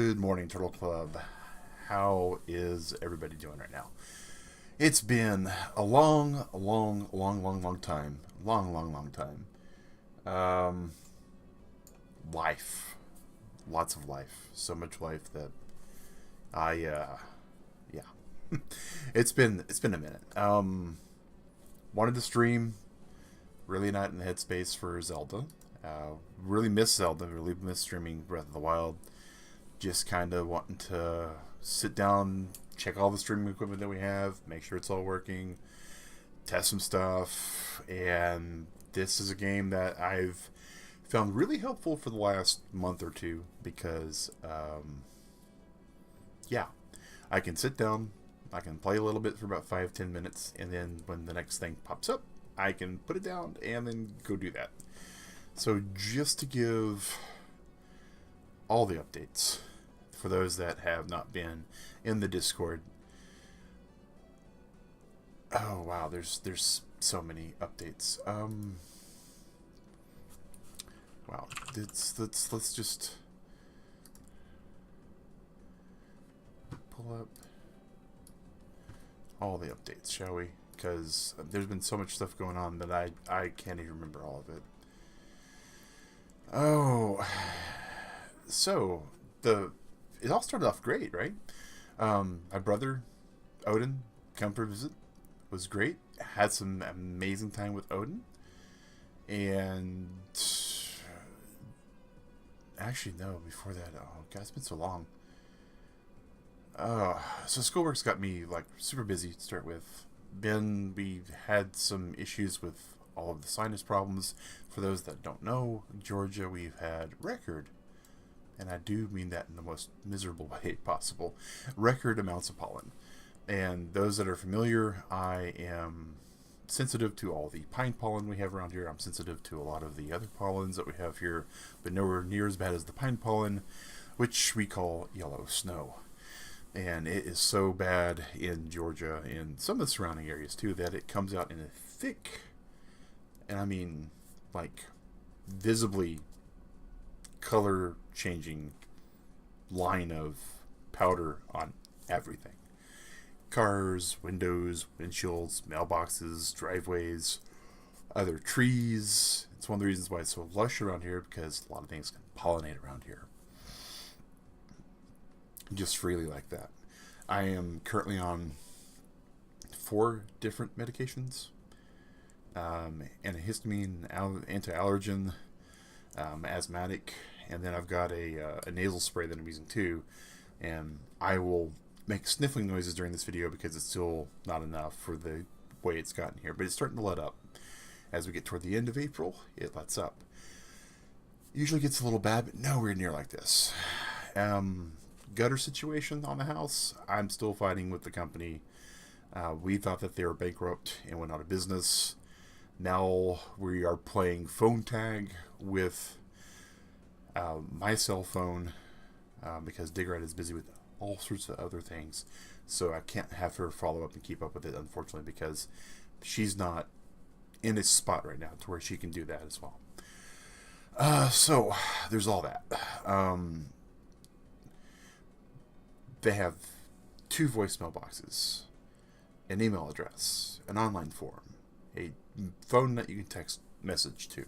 Good morning, Turtle Club. How is everybody doing right now? It's been a long time. Long time. Um, Life. Lots of life. So much life that yeah. It's been a minute. Wanted to stream. Really not in the headspace for Zelda. Really miss Zelda. Really miss streaming Breath of the Wild. Just kind of wanting to sit down, check all the streaming equipment that we have, make sure it's all working, test some stuff, and this is a game that I've found really helpful for the last month or two because, yeah, I can sit down, I can play a little bit for about 5-10 minutes, and then when the next thing pops up, I can put it down and then go do that. So just to give all the updates for those that have not been in the Discord. Oh wow, there's so many updates. Wow, let's just pull up all the updates, shall we? Because there's been so much stuff going on that I can't even remember all of it. Oh, so it all started off great, right? My brother Odin come for a visit, was great. Had some amazing time with Odin, and actually no, before that, oh god, it's been so long. So schoolwork's got me like super busy to start with. Then we had some issues with all of the sinus problems. For those that don't know, Georgia, we've had record, and I do mean that in the most miserable way possible, record amounts of pollen. And those that are familiar, I am sensitive to all the pine pollen we have around here. I'm sensitive to a lot of the other pollens that we have here, but nowhere near as bad as the pine pollen, which we call yellow snow. And it is so bad in Georgia and some of the surrounding areas too that it comes out in a thick, and I mean like visibly color changing line of powder on everything. Cars, windows, windshields, mailboxes, driveways, other trees. It's one of the reasons why it's so lush around here, because a lot of things can pollinate around here just freely like that. I am currently on 4 different medications: antihistamine, anti-allergen, asthmatic, and then I've got a nasal spray that I'm using too. And I will make sniffling noises during this video because it's still not enough for the way it's gotten here, but it's starting to let up. As we get toward the end of April, it lets up. Usually gets a little bad, but nowhere near like this. Gutter situation on the house, I'm still fighting with the company. We thought that they were bankrupt and went out of business. Now we are playing phone tag with my cell phone because Diggerite is busy with all sorts of other things. So I can't have her follow up and keep up with it, unfortunately, because she's not in a spot right now to where she can do that as well. So there's all that. They have 2 voicemail boxes, an email address, an online form, a phone that you can text message to.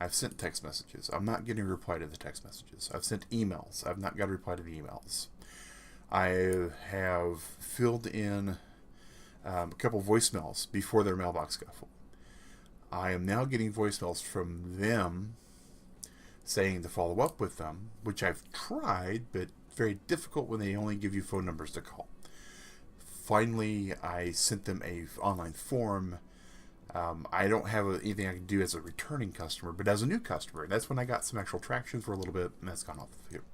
I've sent text messages. I'm not getting a reply to the text messages. I've sent emails. I've not got a reply to the emails. I have filled in a couple voicemails before their mailbox got full. I am now getting voicemails from them saying to follow up with them, which I've tried, but very difficult when they only give you phone numbers to call. Finally, I sent them a online form. I don't have anything I can do as a returning customer, but as a new customer, that's when I got some actual traction for a little bit, and that's gone off here.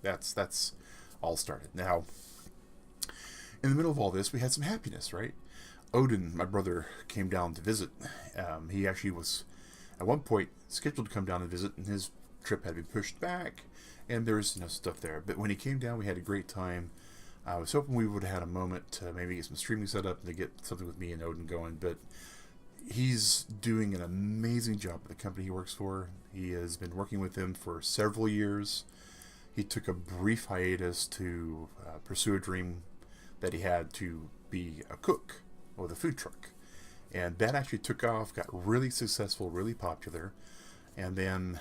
That's all started. Now, in the middle of all this, we had some happiness, right? Odin, my brother, came down to visit. He actually was, at one point, scheduled to come down and visit, and his trip had been pushed back, and there was stuff there. But when he came down, we had a great time. I was hoping we would have had a moment to maybe get some streaming set up and to get something with me and Odin going, but he's doing an amazing job with the company he works for. He has been working with them for several years. he took a brief hiatus to pursue a dream that he had to be a cook with a food truck. And that actually took off, got really successful, really popular. And then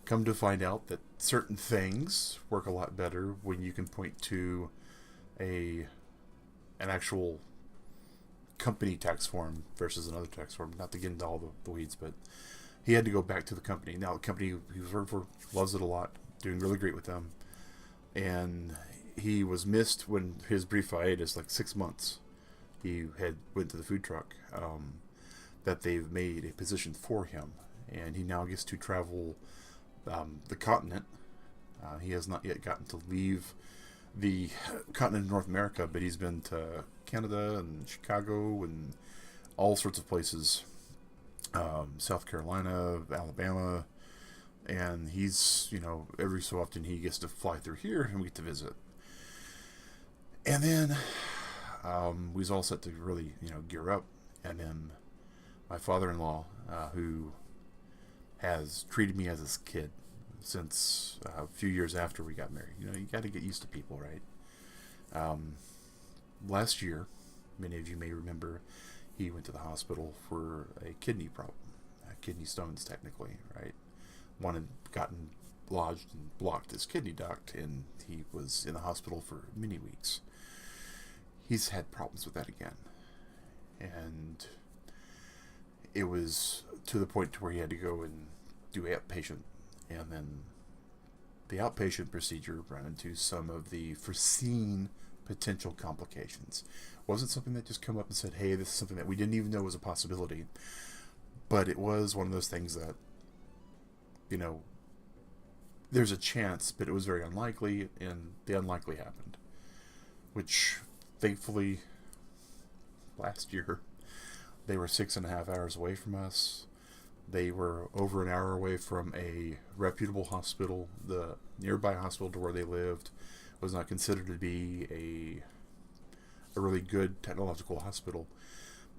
come to find out that certain things work a lot better when you can point to an actual company tax form versus another tax form. Not to get into all the weeds, but he had to go back to the company. Now, the company he was working for loves it a lot, doing really great with them. And he was missed when his brief hiatus, like 6 months, he had went to the food truck, that they've made a position for him. And he now gets to travel the continent. He has not yet gotten to leave the continent of North America, but he's been to Canada and Chicago and all sorts of places, South Carolina, Alabama, and he's, every so often he gets to fly through here and we get to visit. And then we was all set to really, gear up. And then my father-in-law, who has treated me as his kid since a few years after we got married. You got to get used to people, right? Last year, many of you may remember, he went to the hospital for a kidney problem, kidney stones technically, right? One had gotten lodged and blocked his kidney duct, and he was in the hospital for many weeks. He's had problems with that again, and it was to the point to where he had to go and do outpatient, and then the outpatient procedure ran into some of the foreseen potential complications. It wasn't something that just come up and said, hey, this is something that we didn't even know was a possibility, but it was one of those things that, there's a chance, but it was very unlikely, and the unlikely happened, which thankfully last year they were 6.5 hours away from us. They were over an hour away from a reputable hospital. The nearby hospital to where they lived was not considered to be a really good technological hospital.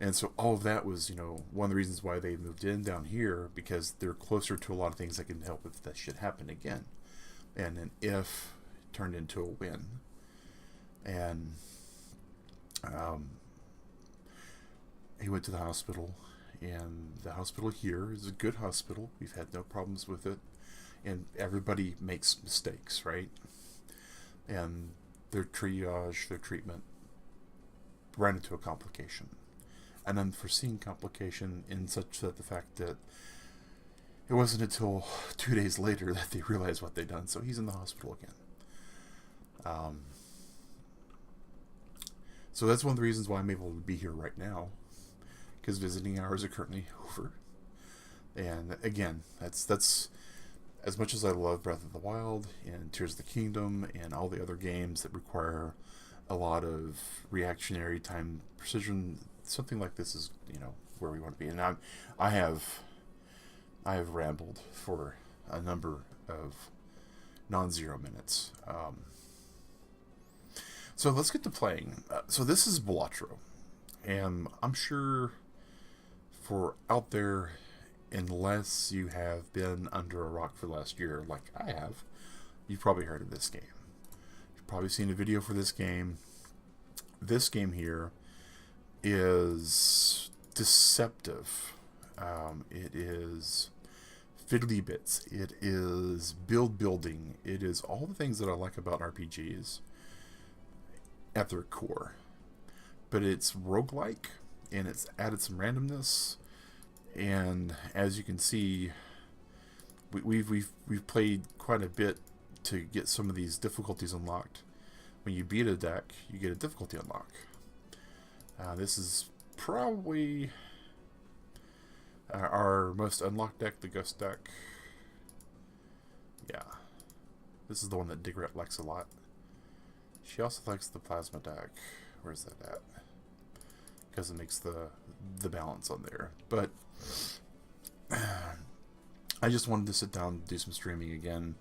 And so all of that was, one of the reasons why they moved in down here, because they're closer to a lot of things that can help if that should happen again. And an if turned into a when. And he went to the hospital, and the hospital here is a good hospital. We've had no problems with it. And everybody makes mistakes, right? And their triage, their treatment ran into a complication. An unforeseen complication, in such that the fact that it wasn't until 2 days later that they realized what they'd done. So he's in the hospital again. So that's one of the reasons why I'm able to be here right now, because visiting hours are currently over. And again, that's as much as I love Breath of the Wild and Tears of the Kingdom and all the other games that require a lot of reactionary time precision. Something like this is, where we want to be. And I have rambled for a number of non-zero minutes. So let's get to playing. So this is Balatro, and I'm sure for out there, unless you have been under a rock for the last year, like I have, you've probably heard of this game. You've probably seen a video for this game. This game here is deceptive. It is fiddly bits. It is building. It is all the things that I like about RPGs at their core. But it's roguelike, and it's added some randomness. And as you can see, we've played quite a bit to get some of these difficulties unlocked. When you beat a deck, you get a difficulty unlock. This is probably our most unlocked deck, the Ghost deck. Yeah. This is the one that Digret likes a lot. She also likes the Plasma deck. Where's that at? Because it makes the balance on there. But I just wanted to sit down and do some streaming again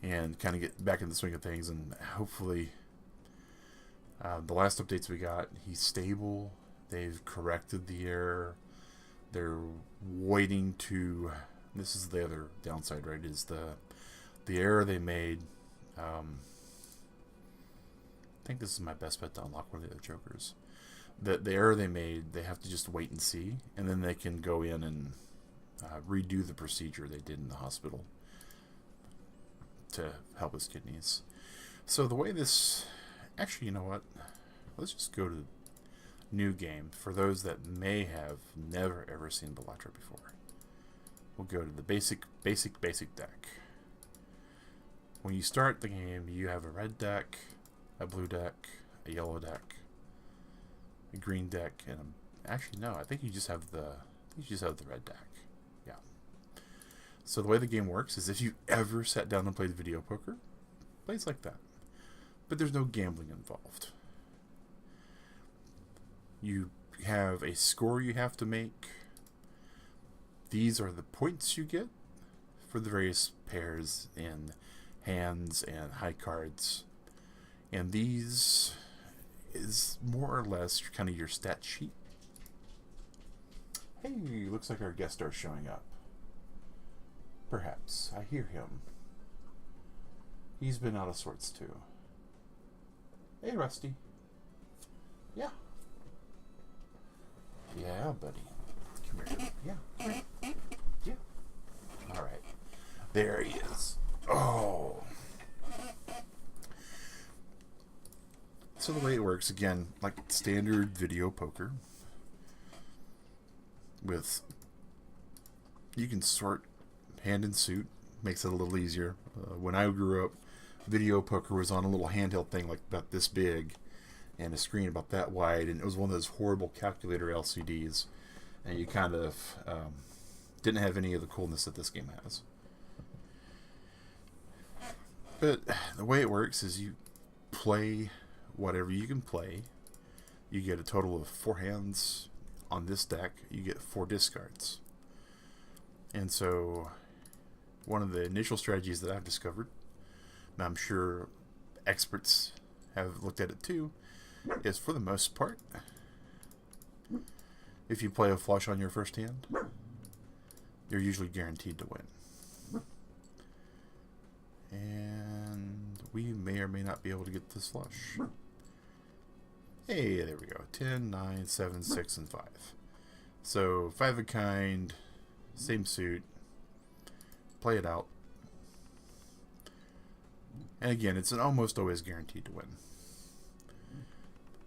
and kind of get back in the swing of things, and hopefully the last updates we got, he's stable. They've corrected the error. They're waiting to... This is the other downside, right? Is the the error they made, I think this is my best bet to unlock one of the other jokers. The error they made, they have to just wait and see, and then they can go in and redo the procedure they did in the hospital to help his kidneys. So the way this... Actually, you know what? Let's just go to new game. For those that may have never ever seen Balatro before, we'll go to the basic deck. When you start the game, you have a red deck, a blue deck, a yellow deck, a green deck, and actually no, I think you just have the red deck. Yeah. So the way the game works is if you ever sat down and played video poker, it plays like that. But there's no gambling involved. You have a score you have to make. These are the points you get for the various pairs and hands and high cards. And these is more or less kind of your stat sheet. Hey, looks like our guest star's showing up. Perhaps. I hear him. He's been out of sorts too. Hey, Rusty. Yeah. Yeah, buddy. Come here. Yeah. Come here. Yeah. All right. There he is. Oh. So the way it works, again, like standard video poker, with you can sort hand and suit, makes it a little easier. When I grew up, video poker was on a little handheld thing like about this big and a screen about that wide, and it was one of those horrible calculator LCDs, and you kind of didn't have any of the coolness that this game has. But the way it works is you play whatever you can play. You get a total of 4 hands on this deck. You get 4 discards. And so one of the initial strategies that I've discovered, and I'm sure experts have looked at it too, is for the most part, if you play a flush on your first hand, you're usually guaranteed to win. And we may or may not be able to get this flush. Hey, there we go. 10, 9, 7, 6, and 5. So 5 of kind, same suit. Play it out. And again, it's almost always guaranteed to win.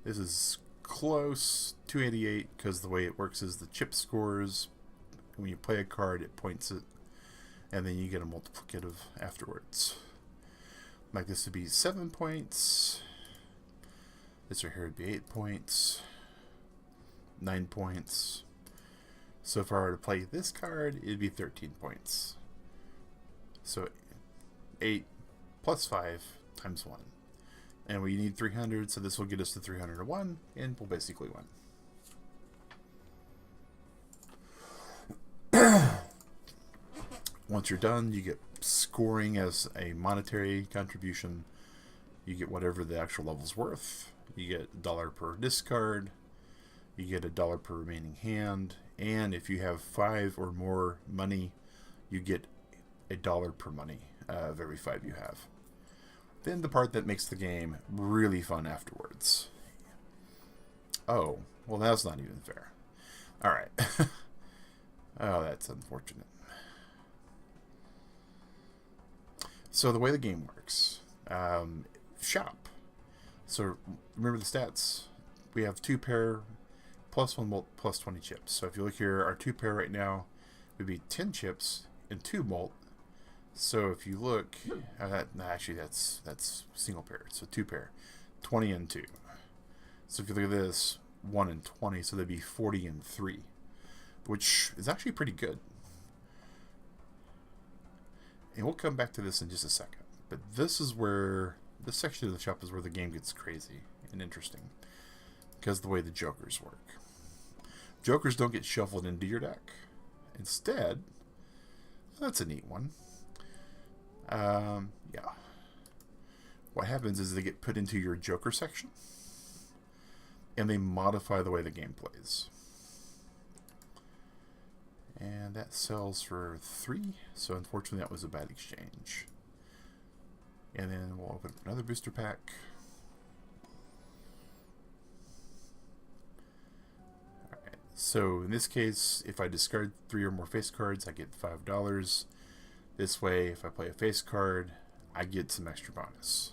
This is close, 288, because the way it works is the chip scores. When you play a card, it points it, and then you get a multiplicative afterwards. Like this would be 7 points. This right here would be 8 points. 9 points. So if I were to play this card, it'd be 13 points. So 8 plus 5 times 1. And we need 300, so this will get us to 301, and we'll basically win. Once you're done, you get scoring as a monetary contribution. You get whatever the actual level's worth. You get $1 per discard. You get $1 per remaining hand. And if you have 5 or more money, you get $1 per money of every 5 you have. Then the part that makes the game really fun afterwards. Oh, well, that's not even fair. Alright. Oh, that's unfortunate. So the way the game works, shop. So remember the stats. We have 2 pair, plus 1 mult, plus 20 chips. So if you look here, our 2 pair right now would be 10 chips and 2 mult. So if you look, actually that's single pair. So 2 pair, 20 and 2. So if you look at this, 1 and 20, so that'd be 40 and 3, which is actually pretty good. And we'll come back to this in just a second. But this is where, this section of the shop is where the game gets crazy and interesting, because of the way the jokers work. Jokers don't get shuffled into your deck. Instead, that's a neat one. Yeah. What happens is they get put into your joker section, and they modify the way the game plays. And that sells for 3, so unfortunately that was a bad exchange. And then we'll open up another booster pack. Alright, so in this case, if I discard 3 or more face cards, I get $5. This way, if I play a face card, I get some extra bonus.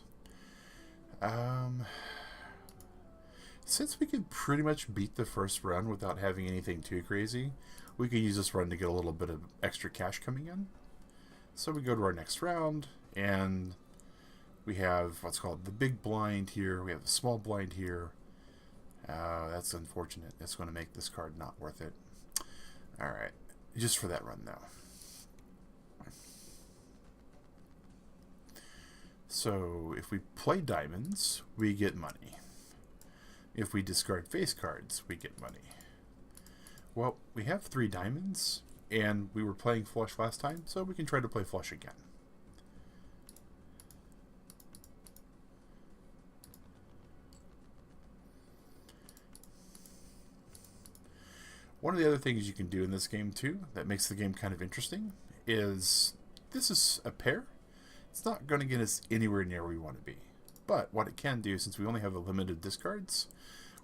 Since we could pretty much beat the first run without having anything too crazy, we can use this run to get a little bit of extra cash coming in. So we go to our next round, and we have what's called the big blind here. We have the small blind here. That's unfortunate. It's going to make this card not worth it. Alright, just for that run though. So if we play diamonds, we get money. If we discard face cards, we get money. Well, we have 3 diamonds, and we were playing flush last time, so we can try to play flush again. One of the other things you can do in this game too that makes the game kind of interesting is this is a pair. It's not going to get us anywhere near where we want to be. But what it can do, since we only have a limited discards,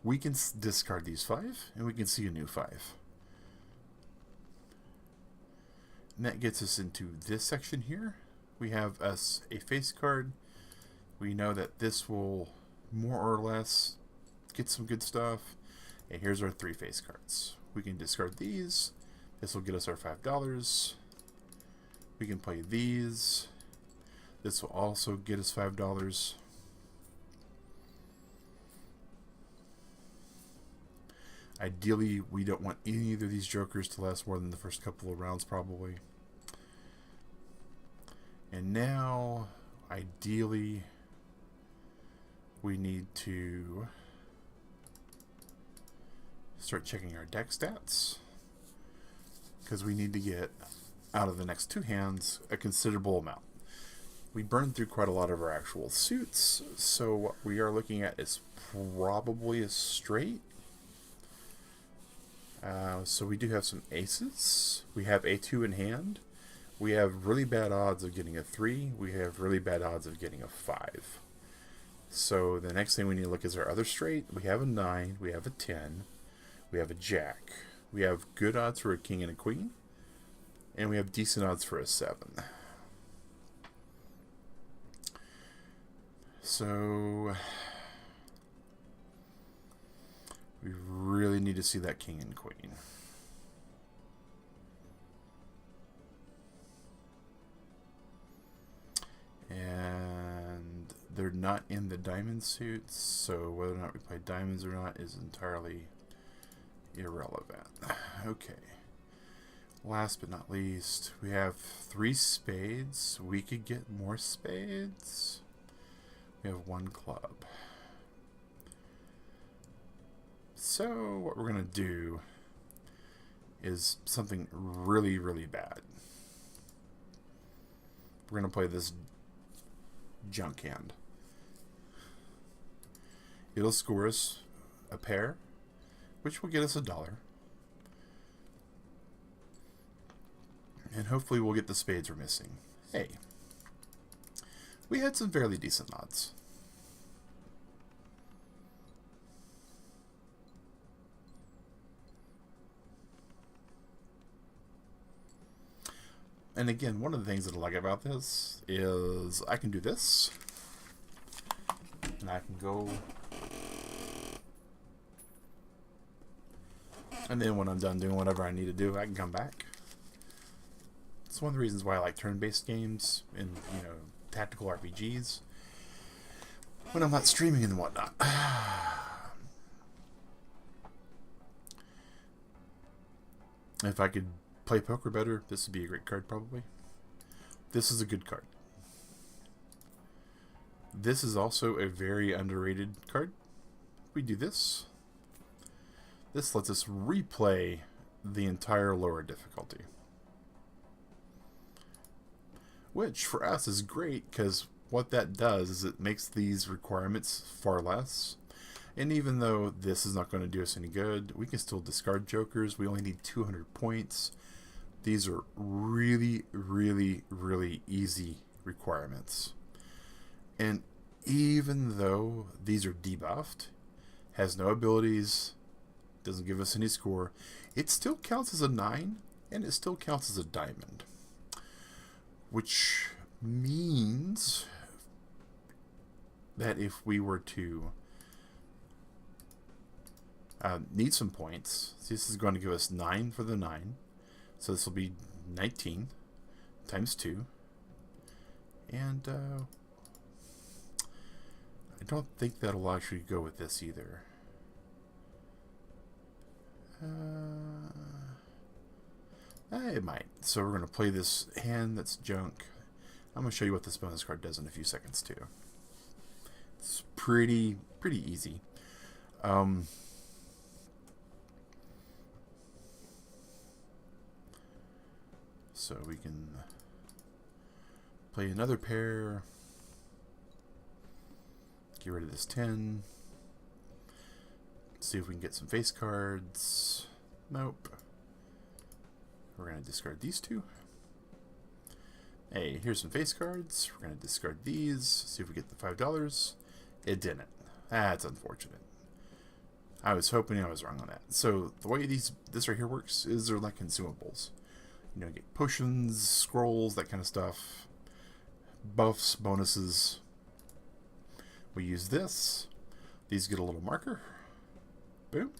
we can discard these 5 and we can see a new 5. And that gets us into this section here. We have us a face card. We know that this will more or less get some good stuff. And here's our 3 face cards. We can discard these. This will get us our $5. We can play these. This will also get us $5. Ideally, we don't want either of these jokers to last more than the first couple of rounds, probably. And now, ideally, we need to start checking our deck stats, because we need to get out of the next 2 hands a considerable amount. We burned through quite a lot of our actual suits, so what we are looking at is probably a straight. So we do have some aces. We have a 2 in hand. We have really bad odds of getting a 3. We have really bad odds of getting a 5. So the next thing we need to look is our other straight. We have a 9. We have a 10. We have a jack. We have good odds for a king and a queen. And we have decent odds for a 7. So we really need to see that king and queen. And they're not in the diamond suits, so whether or not we play diamonds or not is entirely irrelevant. Okay. Last but not least, we have 3 spades. We could get more spades. We have 1 club. So what we're going to do is something really, really bad. We're going to play this junk hand. It'll score us a pair, which will get us $1. And hopefully we'll get the spades we're missing. Hey, we had some fairly decent odds. And again, one of the things that I like about this is I can do this, and I can go, and then when I'm done doing whatever I need to do, I can come back. It's one of the reasons why I like turn-based games and, you know, tactical RPGs when I'm not streaming and whatnot. If I could play poker better, this would be a great card, probably. This is a good card. This is also a very underrated card. We do this. This lets us replay the entire lower difficulty, which for us is great, because what that does is it makes these requirements far less. And even though this is not going to do us any good, we can still discard jokers. We only need 200 points. These are really, really, really easy requirements. And even though these are debuffed, has no abilities, doesn't give us any score, it still counts as a 9, and it still counts as a diamond. Which means that if we were to need some points, see, this is going to give us 9 for the 9, so this will be 19 times 2, and I don't think that'll actually go with this either. It might. So we're going to play this hand that's junk. I'm going to show you what this bonus card does in a few seconds too. It's pretty easy. So we can play another pair. Get rid of this 10. See if we can get some face cards. Nope. We're going to discard these two. Hey, here's some face cards. We're going to discard these. See if we get the $5. It didn't. That's unfortunate. I was hoping I was wrong on that. So the way this right here works is they're like consumables. You know, get potions, scrolls, that kind of stuff. Buffs, bonuses. We use this. These get a little marker. Boom.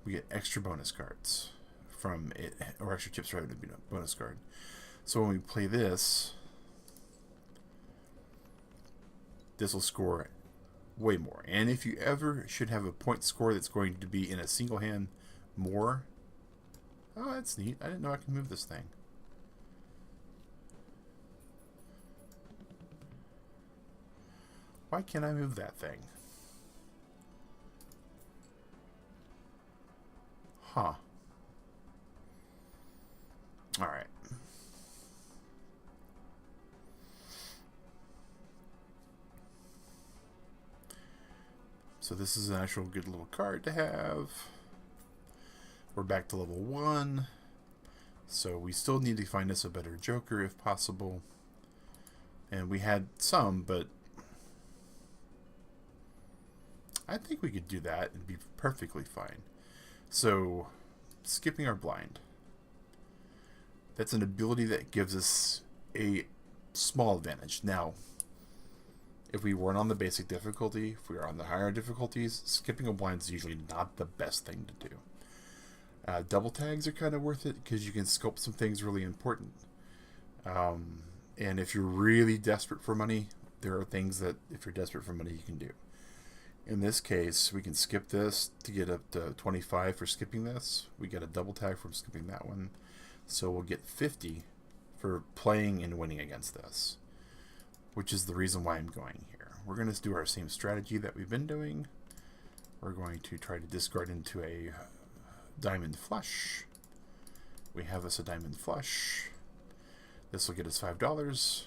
We get extra bonus cards from it, or extra chips rather than a bonus card. So when we play this, this will score way more. And if you ever should have a point score that's going to be in a single hand more, oh, that's neat. I didn't know I could move this thing. Why can't I move that thing? Huh. Alright. So this is an actual good little card to have. We're back to level 1. So we still need to find us a better Joker if possible. And we had some, but I think we could do that and be perfectly fine. So, skipping our blind. That's an ability that gives us a small advantage. Now, if we weren't on the basic difficulty, if we are on the higher difficulties, skipping a blind is usually not the best thing to do. Double tags are kind of worth it because you can sculpt some things really important. And if you're really desperate for money, there are things that if you're desperate for money you can do. In this case, we can skip this to get up to 25 for skipping this. We get a double tag from skipping that one. So we'll get 50 for playing and winning against this, which is the reason why I'm going here. We're going to do our same strategy that we've been doing. We're going to try to discard into a diamond flush. We have us a diamond flush. This will get us $5.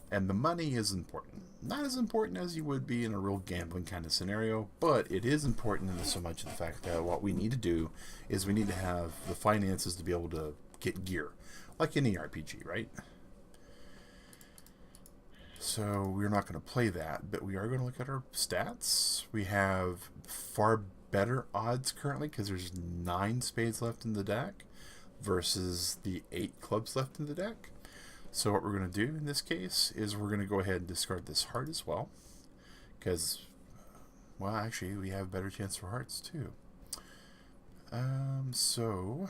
And the money is important. Not as important as you would be in a real gambling kind of scenario, but it is important in so much of the fact that what we need to do is we need to have the finances to be able to get gear. Like any RPG, right? So we're not going to play that, but we are going to look at our stats. We have far better odds currently because there's 9 spades left in the deck versus the 8 clubs left in the deck. So what we're going to do in this case is we're going to go ahead and discard this heart as well. Because, well, actually, we have a better chance for hearts too. So,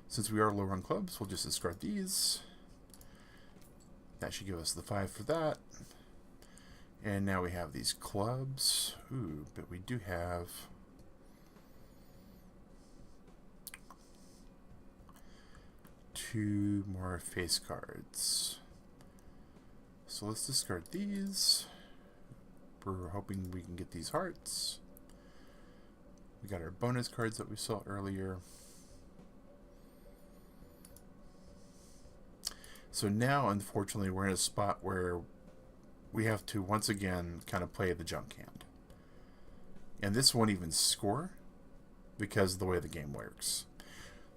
since we are low on clubs, we'll just discard these. That should give us the 5 for that. And now we have these clubs. Ooh, but we do have 2 more face cards. So let's discard these. We're hoping we can get these hearts. We got our bonus cards that we saw earlier. So now, unfortunately, we're in a spot where we have to once again kind of play the junk hand. And this won't even score because of the way the game works.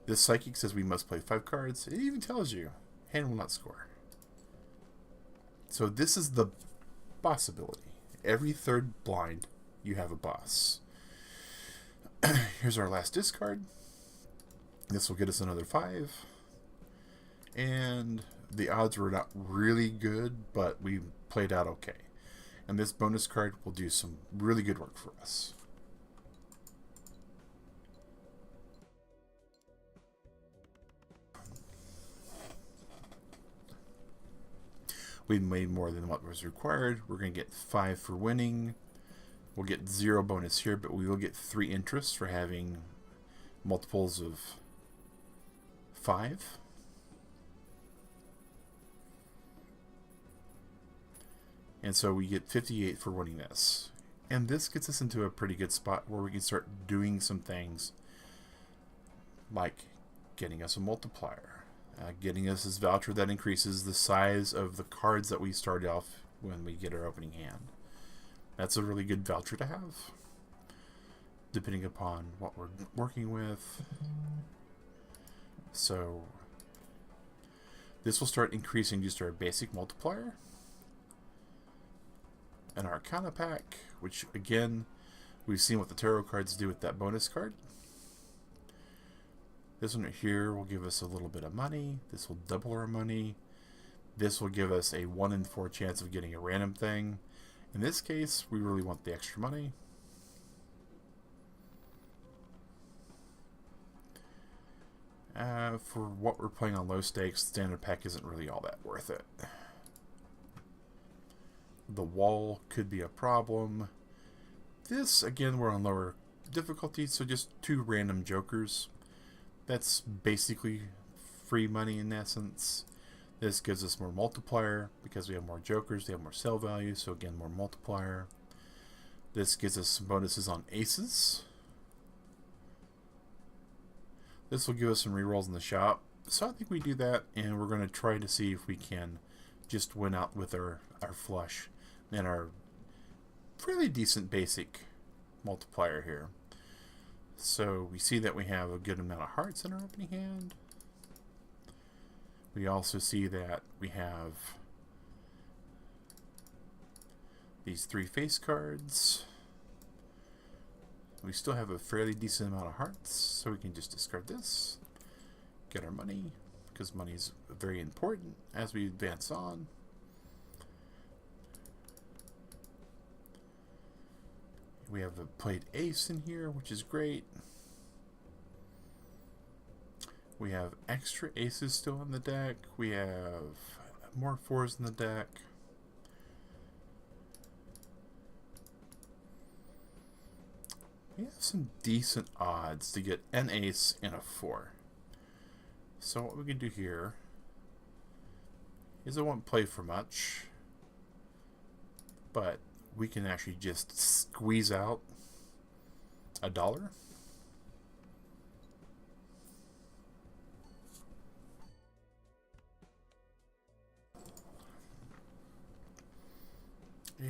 This psychic says we must play 5 cards. It even tells you hand will not score. So this is the boss ability. Every third blind, you have a boss. Here's our last discard. This will get us another 5. And the odds were not really good, but we played out okay. And this bonus card will do some really good work for us. We made more than what was required. We're going to get 5 for winning. We'll get 0 bonus here, but we will get 3 interest for having multiples of 5. And so we get 58 for winning this. And this gets us into a pretty good spot where we can start doing some things like getting us a multiplier, getting us this voucher that increases the size of the cards that we start off when we get our opening hand. That's a really good voucher to have, depending upon what we're working with. So this will start increasing just our basic multiplier. And our Arcana pack, which again, we've seen what the tarot cards do with that bonus card. This one right here will give us a little bit of money. This will double our money. This will give us a 1 in 4 chance of getting a random thing. In this case, we really want the extra money. For what we're playing on low stakes, standard pack isn't really all that worth it. The wall could be a problem. This, again, we're on lower difficulty, so just 2 random jokers. That's basically free money in essence. This gives us more multiplier because we have more jokers, they have more sell value, so again, more multiplier. This gives us some bonuses on aces. This will give us some rerolls in the shop. So I think we do that, and we're going to try to see if we can just win out with our flush and our fairly decent basic multiplier here. So we see that we have a good amount of hearts in our opening hand. We also see that we have these 3 face cards. We still have a fairly decent amount of hearts, so we can just discard this, get our money, because money is very important as we advance on. We have a played ace in here, which is great. We have extra aces still in the deck. We have more 4s in the deck. We have some decent odds to get an ace and a 4. So what we can do here is I won't play for much, but we can actually just squeeze out $1.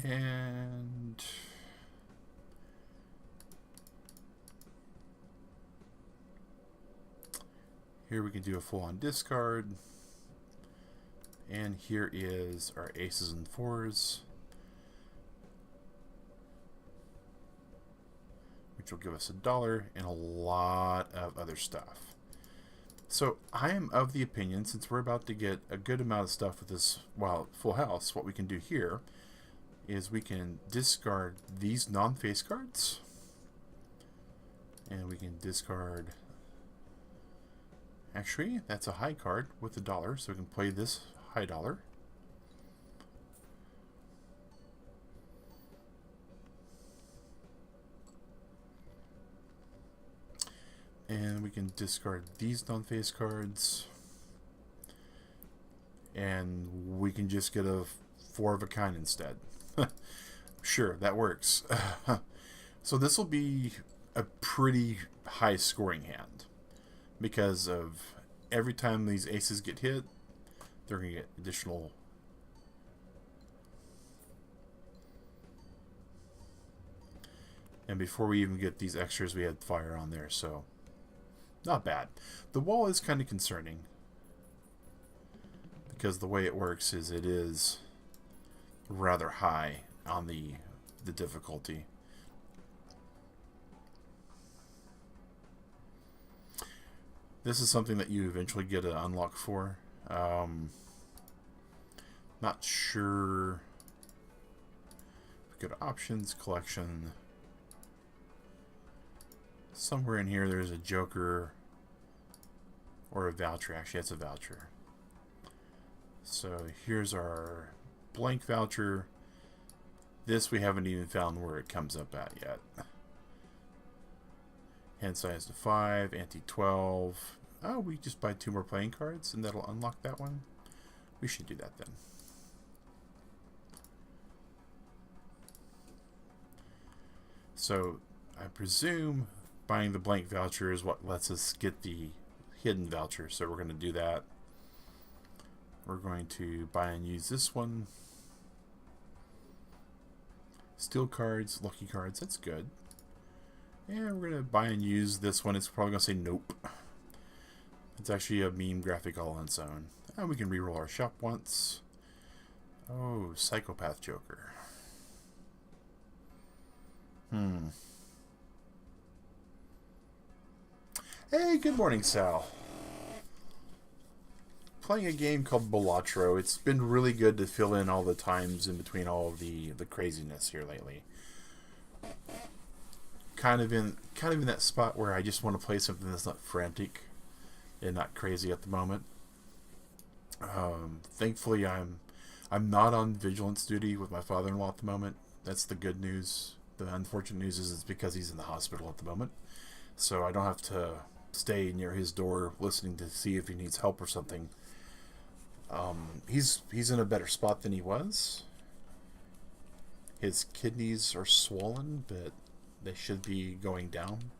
And here we can do a full-on discard. And here is our aces and 4s, which will give us $1 and a lot of other stuff. So I am of the opinion, since we're about to get a good amount of stuff with this full house, what we can do here is we can discard these non-face cards, and we can discard, actually that's a high card with $1, so we can play this high dollar. And we can discard these non-face cards, and we can just get a 4 of a kind instead. Sure, that works. So this will be a pretty high scoring hand, because of every time these aces get hit, they're going to get additional. And before we even get these extras, we had fire on there, so not bad. The wall is kind of concerning, because the way it works is it is rather high on the difficulty. This is something that you eventually get an unlock for. Not sure. Go to options, collection. Somewhere in here there's a joker or a voucher. Actually, it's a voucher. So here's our blank voucher. This we haven't even found where it comes up at yet. Hand size to 5, ante 12. Oh, we just buy 2 more playing cards and that'll unlock that one. We should do that then. So I presume buying the blank voucher is what lets us get the hidden voucher. So we're going to do that. We're going to buy and use this one. Steel cards, lucky cards, that's good. And we're going to buy and use this one. It's probably going to say nope. It's actually a meme graphic all on its own. And we can reroll our shop once. Oh, Psychopath Joker. Hey, good morning, Sal. Playing a game called Balatro. It's been really good to fill in all the times in between all of the craziness here lately. Kind of in that spot where I just want to play something that's not frantic and not crazy at the moment. Thankfully, I'm not on vigilance duty with my father-in-law at the moment. That's the good news. The unfortunate news is it's because he's in the hospital at the moment, so I don't have to stay near his door listening to see if he needs help or something. He's in a better spot than he was. His kidneys are swollen, but they should be going down.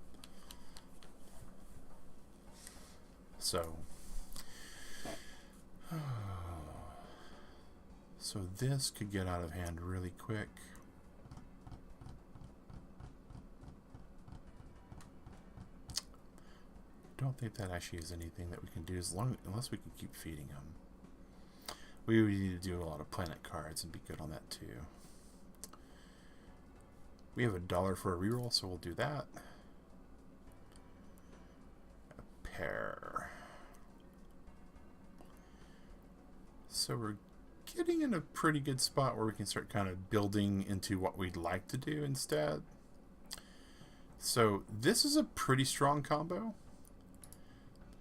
So this could get out of hand really quick. I don't think that actually is anything that we can do unless we can keep feeding him. We would need to do a lot of planet cards and be good on that too. We have $1 for a reroll, so we'll do that. A pair. So we're getting in a pretty good spot where we can start kind of building into what we'd like to do instead. So this is a pretty strong combo.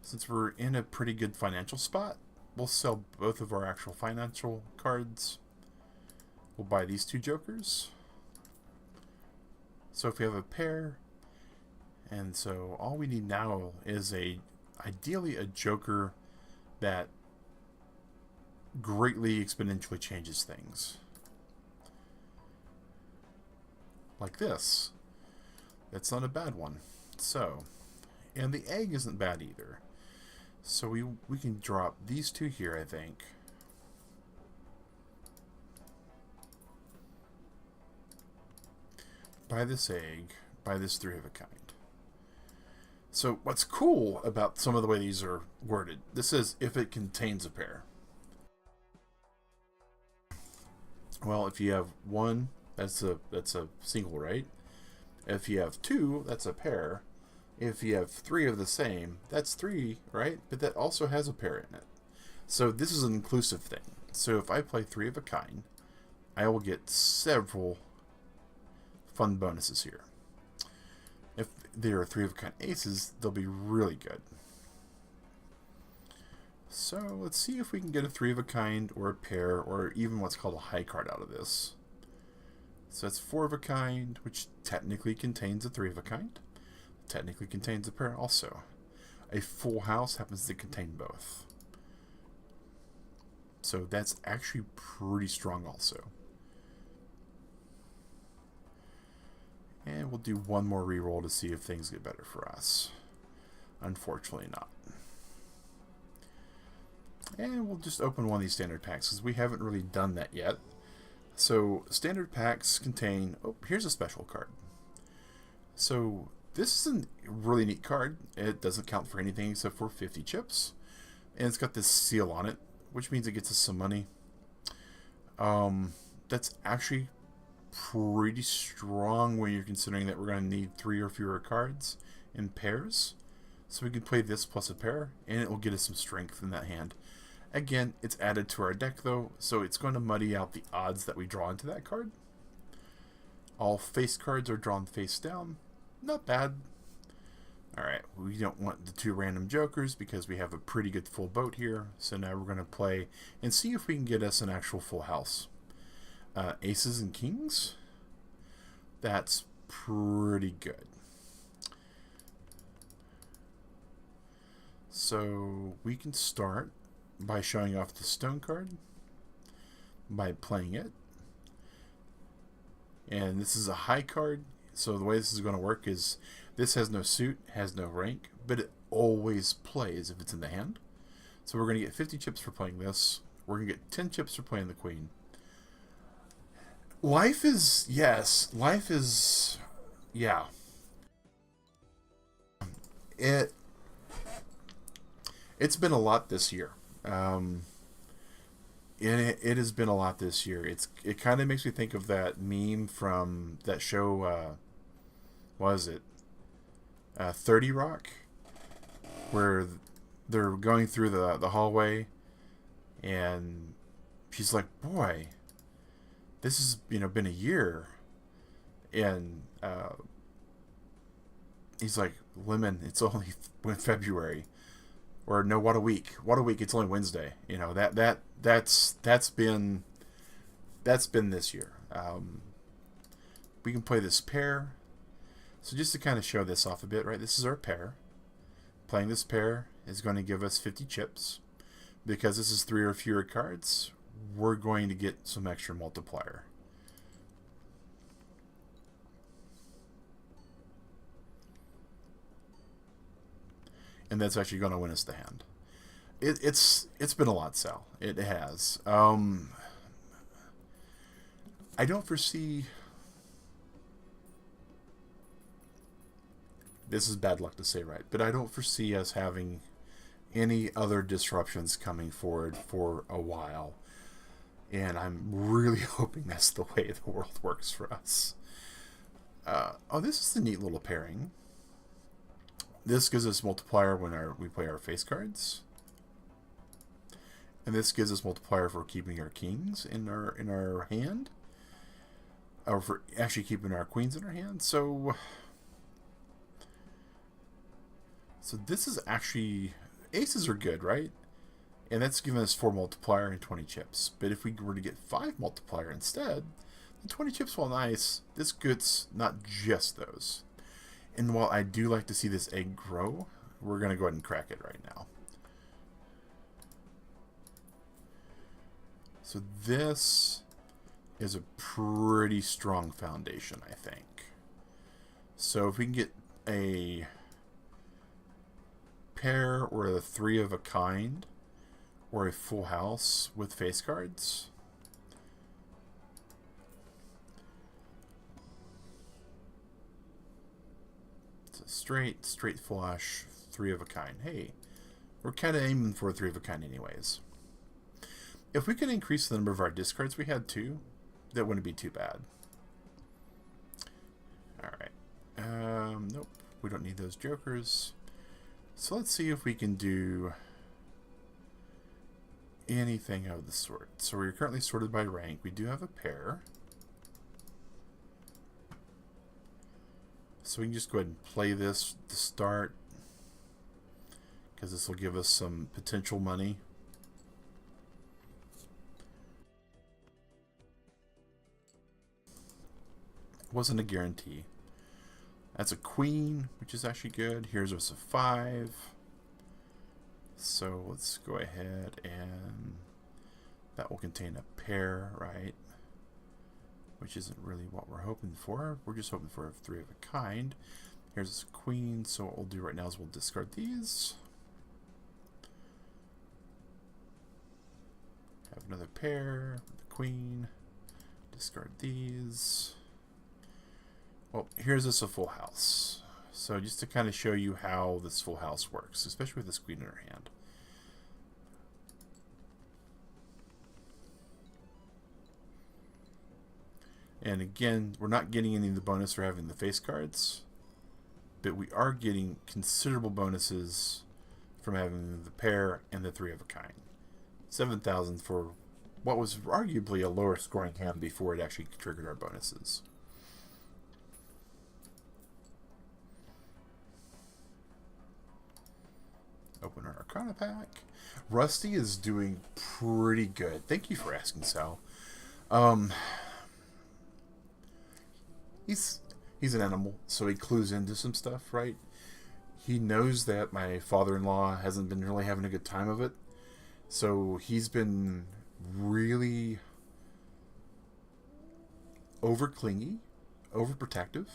Since we're in a pretty good financial spot, we'll sell both of our actual financial cards. We'll buy these 2 jokers. So if we have a pair, and so all we need now is ideally a joker that greatly exponentially changes things. Like this. That's not a bad one. So, and the egg isn't bad either. So we can drop these 2 here, I think. Buy this egg, buy this 3 of a kind. So what's cool about some of the way these are worded, this says if it contains a pair. Well, if you have 1, that's a single, right? If you have 2, that's a pair. If you have 3 of the same, that's 3, right? But that also has a pair in it. So this is an inclusive thing. So if I play 3 of a kind, I will get several fun bonuses here. If there are 3 of a kind aces, they'll be really good. So let's see if we can get a 3 of a kind or a pair or even what's called a high card out of this. So that's 4 of a kind, which technically contains a 3 of a kind. Technically contains a pair also. A full house happens to contain both. So that's actually pretty strong also. And we'll do 1 more reroll to see if things get better for us. Unfortunately not. And we'll just open one of these standard packs because we haven't really done that yet. So standard packs contain, oh, here's a special card. So this is a really neat card. It doesn't count for anything except for 50 chips. And it's got this seal on it, which means it gets us some money. that's actually pretty strong when you're considering that we're going to need 3 or fewer cards in pairs. So we can play this plus a pair, and it will get us some strength in that hand. Again, it's added to our deck though, so it's going to muddy out the odds that we draw into that card. All face cards are drawn face down. Not bad. Alright, we don't want the 2 random jokers because we have a pretty good full boat here. So now we're going to play and see if we can get us an actual full house. Aces and kings. That's pretty good. So we can start by showing off the stone card, by playing it. And this is a high card, so the way this is going to work is this has no suit, has no rank, but it always plays if it's in the hand. So we're going to get 50 chips for playing this. We're going to get 10 chips for playing the queen. Life is, yes, life is, yeah. It's been a lot this year. It has been a lot this year. It kind of makes me think of that meme from that show. What was it? 30 Rock, where they're going through the hallway, and she's like, "Boy, this has been a year," and he's like, "Lemon, it's only February." Or no, what a week! What a week! It's only Wednesday. That's been this year. We can play this pair. So just to kind of show this off a bit, right? This is our pair. Playing this pair is going to give us 50 chips. Because this is 3 or fewer cards, we're going to get some extra multiplier. And that's actually going to win us the hand. It's been a lot, Sal. It has. I don't foresee. This is bad luck to say, right? But I don't foresee us having any other disruptions coming forward for a while. And I'm really hoping that's the way the world works for us. Oh, this is a neat little pairing. This gives us multiplier when we play our face cards, and this gives us multiplier for keeping our kings in our hand, or for actually keeping our queens in our hand. So this is actually, aces are good, right? And that's giving us 4 multiplier and 20 chips. But if we were to get 5 multiplier instead, the 20 chips, while nice, this gets not just those. And while I do like to see this egg grow, we're going to go ahead and crack it right now. So this is a pretty strong foundation, I think. So if we can get a pair or a 3 of a kind or a full house with face cards, straight flush, 3 of a kind. Hey, we're kind of aiming for a 3 of a kind anyways. If we can increase the number of our discards we had too, that wouldn't be too bad. Alright. Nope, we don't need those jokers. So let's see if we can do anything of the sort. So we're currently sorted by rank. We do have a pair. So we can just go ahead and play this to start, because this will give us some potential money. Wasn't a guarantee. That's a queen, which is actually good. Here's us a 5. So let's go ahead and that will contain a pair, right? Which isn't really what we're hoping for. We're just hoping for a 3 of a kind. Here's a queen, so what we'll do right now is we'll discard these. Have another pair, the queen. Discard these. Well, here's us a full house. So just to kind of show you how this full house works, especially with this queen in her hand. And again, we're not getting any of the bonus for having the face cards, but we are getting considerable bonuses from having the pair and the 3 of a kind. 7,000 for what was arguably a lower scoring hand before it actually triggered our bonuses. Open our Arcana pack. Rusty is doing pretty good. Thank you for asking, Sal. He's an animal, so he clues into some stuff, right? He knows that my father-in-law hasn't been really having a good time of it, so he's been really over clingy, overprotective.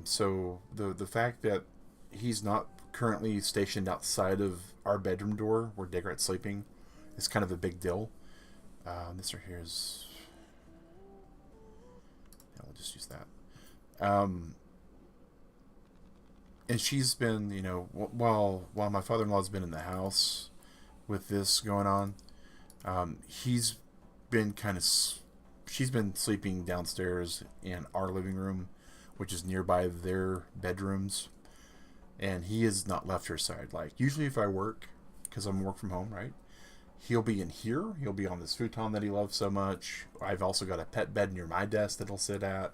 So the fact that he's not currently stationed outside of our bedroom door where Degrat's sleeping is kind of a big deal. This right here is... yeah, we'll just use that. And she's been, you know, while my father-in-law's been in the house with this going on, he's been kind of... she's been sleeping downstairs in our living room, which is nearby their bedrooms. And he has not left her side. Like, usually if I work, because I'm work from home, right? He'll be in here. He'll be on this futon that he loves so much. I've also got a pet bed near my desk that he'll sit at.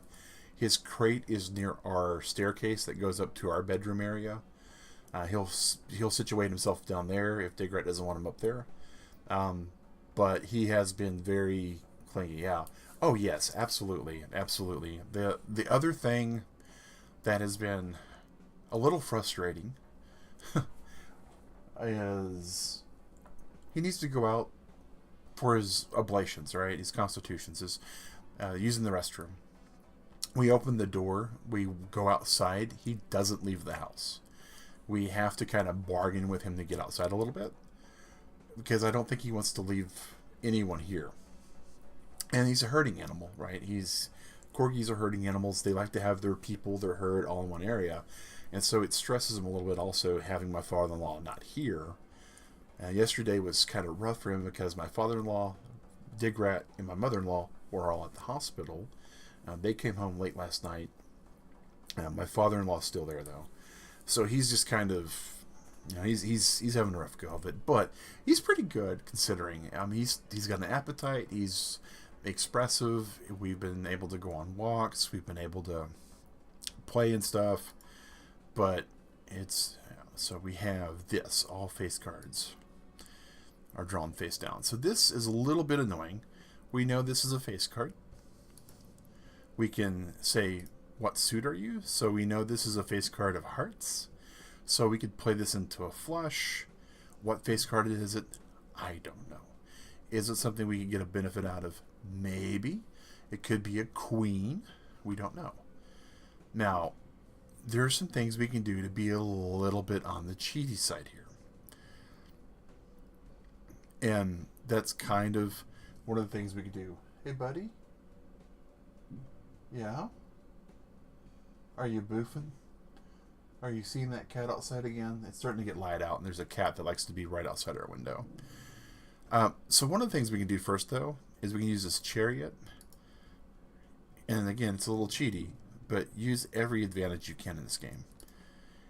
His crate is near our staircase that goes up to our bedroom area. He'll situate himself down there if Degret doesn't want him up there. But he has been very clingy. Yeah. Oh yes, absolutely, absolutely. The other thing that has been a little frustrating is he needs to go out for his ablations, right? His constitutions, is using the restroom. We open the door, we go outside, he doesn't leave the house. We have to kind of bargain with him to get outside a little bit, because I don't think he wants to leave anyone here. And he's a herding animal, right? Corgis are herding animals. They like to have their people, their herd, all in one area. And so it stresses him a little bit also having my father-in-law not here. Yesterday was kind of rough for him because my father-in-law, Digrat, and my mother-in-law were all at the hospital. They came home late last night. My father-in-law's still there, though. So he's just kind of... you know, he's having a rough go of it. But he's pretty good, considering. He's got an appetite. He's expressive. We've been able to go on walks. We've been able to play and stuff. But it's... so we have this. All face cards are drawn face down. So this is a little bit annoying. We know this is a face card. We can say, what suit are you? So we know this is a face card of hearts. So we could play this into a flush. What face card is it? I don't know. Is it something we could get a benefit out of? Maybe. It could be a queen. We don't know. Now, there are some things we can do to be a little bit on the cheaty side here. And that's kind of one of the things we can do. Hey, buddy? Yeah? Are you boofing? Are you seeing that cat outside again? It's starting to get light out, and there's a cat that likes to be right outside our window. So one of the things we can do first, though, is we can use this chariot. And again, it's a little cheaty, but use every advantage you can in this game.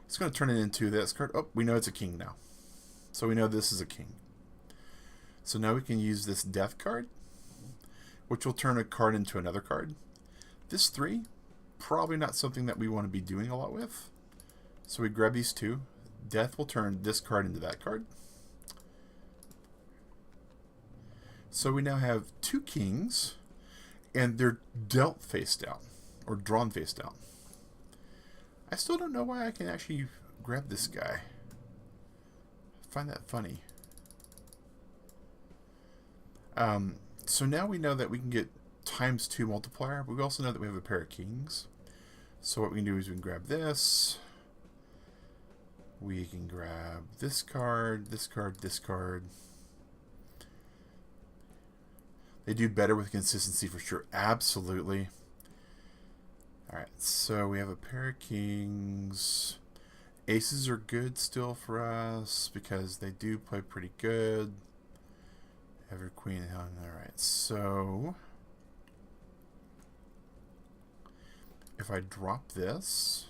It's going to turn it into this card. Oh, we know it's a king now. So we know this is a king. So now we can use this death card, which will turn a card into another card. This 3, probably not something that we want to be doing a lot with. So we grab these 2. Death will turn this card into that card. So we now have 2 kings, and they're dealt face down, or drawn face down. I still don't know why I can actually grab this guy. I find that funny. So now we know that we can get ×2 multiplier, but we also know that we have a pair of kings. So what we can do is we can grab this. We can grab this card, this card, this card. They do better with consistency for sure. Absolutely. Alright, so we have a pair of kings. Aces are good still for us because they do play pretty good. Every queen. Alright, so if I drop this,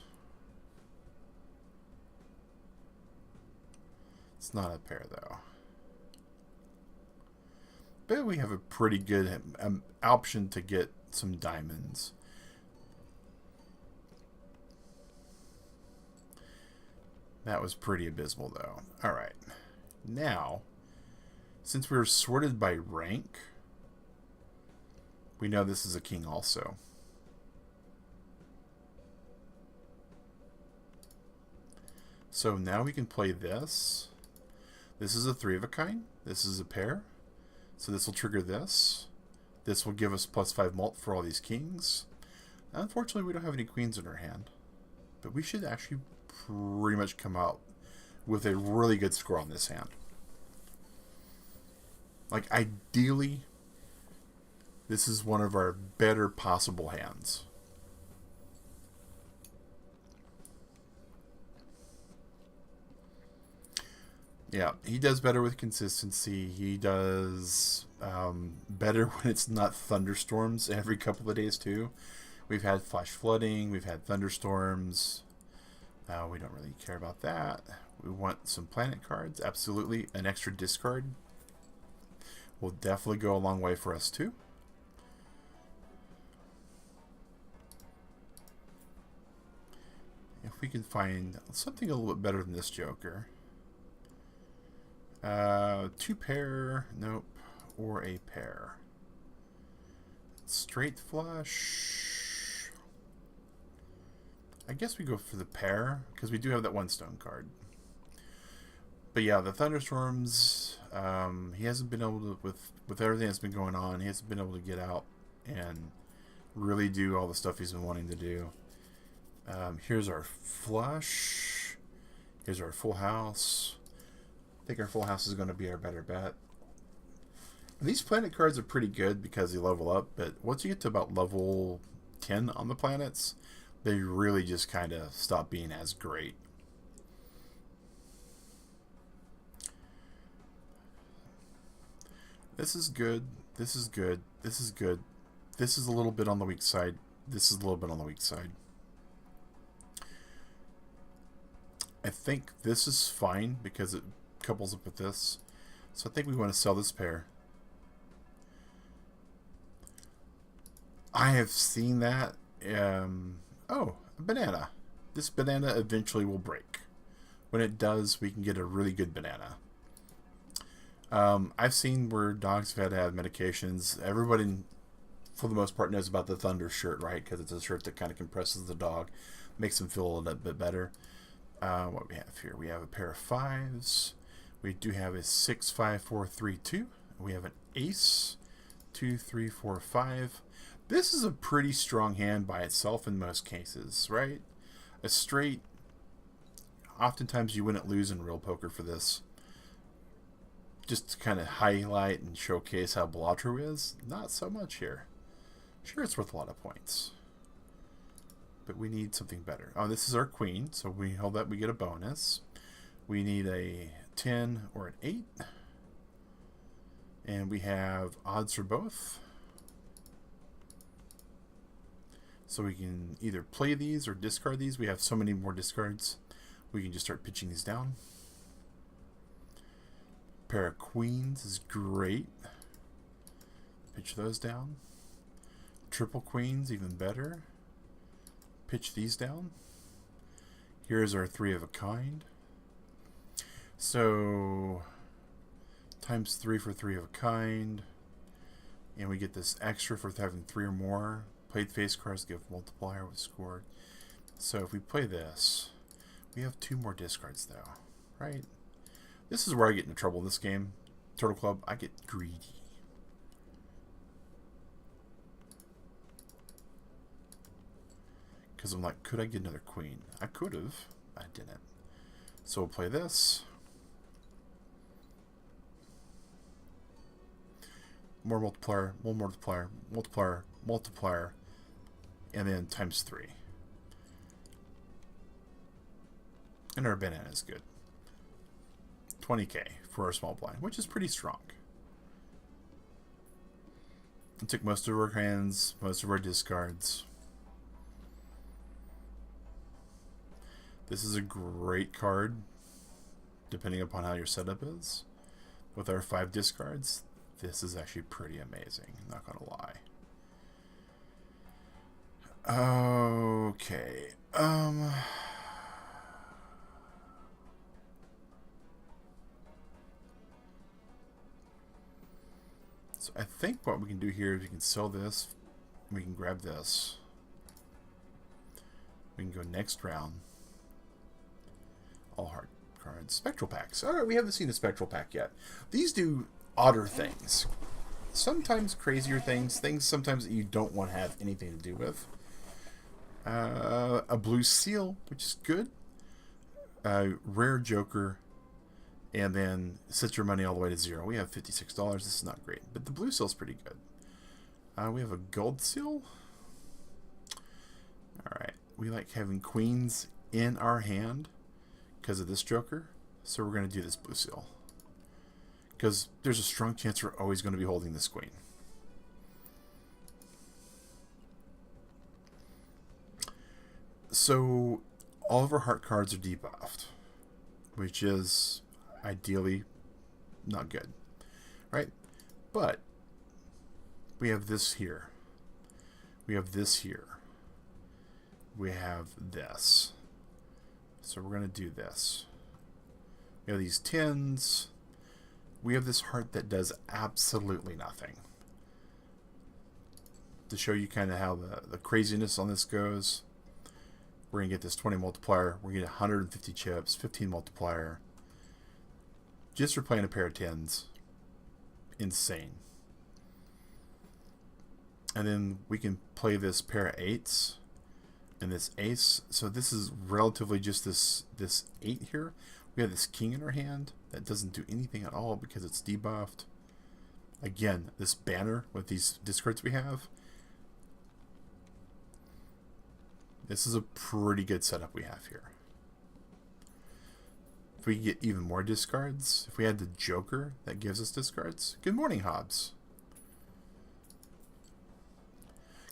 it's not a pair though. But we have a pretty good option to get some diamonds. That was pretty abysmal though. Alright. Now, since we were sorted by rank, we know this is a king also. So now we can play this. This is a 3 of a kind. This is a pair. So this will trigger this. This will give us +5 mult for all these kings. Unfortunately, we don't have any queens in our hand. But we should actually pretty much come out with a really good score on this hand. Like, ideally, this is one of our better possible hands. Yeah, he does better with consistency. He does better when it's not thunderstorms every couple of days, too. We've had flash flooding. We've had thunderstorms. We don't really care about that. We want some planet cards. Absolutely. An extra discard will definitely go a long way for us, too. If we can find something a little bit better than this Joker. 2 pair, nope, or a pair. Straight flush. I guess we go for the pair because we do have that 1 stone card. But yeah, the thunderstorms. He hasn't been able to, with everything that's been going on, he hasn't been able to get out and really do all the stuff he's been wanting to do. Here's our flush. Here's our full house. I think our full house is going to be our better bet. And these planet cards are pretty good because they level up, but once you get to about level 10 on the planets, they really just kind of stop being as great. This is good. This is good. This is good. This is a little bit on the weak side. This is a little bit on the weak side. I think this is fine because it couples up with this. So I think we want to sell this pair. I have seen that. Oh, a banana. This banana eventually will break. When it does, we can get a really good banana. I've seen where dogs have had to have medications. Everybody, for the most part, knows about the Thunder shirt, right? Because it's a shirt that kind of compresses the dog, makes them feel a little bit better. What we have here? We have a pair of 5s. We do have a 6, 5, 4, 3, 2. We have an ace, 2, 3, 4, 5. This is a pretty strong hand by itself in most cases, right? A straight, oftentimes you wouldn't lose in real poker for this. Just to kind of highlight and showcase how Balatro is, not so much here. Sure, it's worth a lot of points. But we need something better. Oh, this is our queen, so we hold that, we get a bonus. We need a 10 or an 8. And we have odds for both. So we can either play these or discard these. We have so many more discards. We can just start pitching these down. Pair of queens is great. Pitch those down. Triple queens, even better. Pitch these down. Here's our 3 of a kind. So times 3 for 3 of a kind, and we get this extra for having 3 or more. Played face cards give multiplier with scored. So if we play this, we have 2 more discards though, right? This is where I get into trouble in this game. Turtle Club, I get greedy. Because I'm like, could I get another queen? I could have. I didn't. So we'll play this. More multiplier, more multiplier, multiplier, multiplier, and then times 3. And our banana is good. 20k for our small blind, which is pretty strong. It took most of our hands, most of our discards. This is a great card, depending upon how your setup is. With our 5 discards, this is actually pretty amazing, not gonna lie. Okay. So I think what we can do here is we can sell this. We can grab this. We can go next round. All hard cards. Spectral packs. Alright, we haven't seen a spectral pack yet. These do odder things. Sometimes crazier things. Things sometimes that you don't want to have anything to do with. A blue seal, which is good. Rare Joker. And then set your money all the way to 0. We have $56. This is not great. But the blue seal's pretty good. We have a gold seal. Alright. We like having queens in our hand because of this Joker. So we're going to do this blue seal. Because there's a strong chance we're always going to be holding this queen. So all of our heart cards are debuffed, which is ideally not good, right? But we have this here. We have this here. We have this. So we're going to do this. We have these 10s. We have this heart that does absolutely nothing. To show you kind of how the craziness on this goes, we're going to get this 20 multiplier. We're going to get 150 chips, 15 multiplier. Just for playing a pair of 10s. Insane. And then we can play this pair of 8s and this ace. So this is relatively just this 8 here. We have this king in our hand that doesn't do anything at all because it's debuffed. Again, this banner with these discards we have. This is a pretty good setup we have here. If we get even more discards, if we had the Joker that gives us discards. Good morning, Hobbs.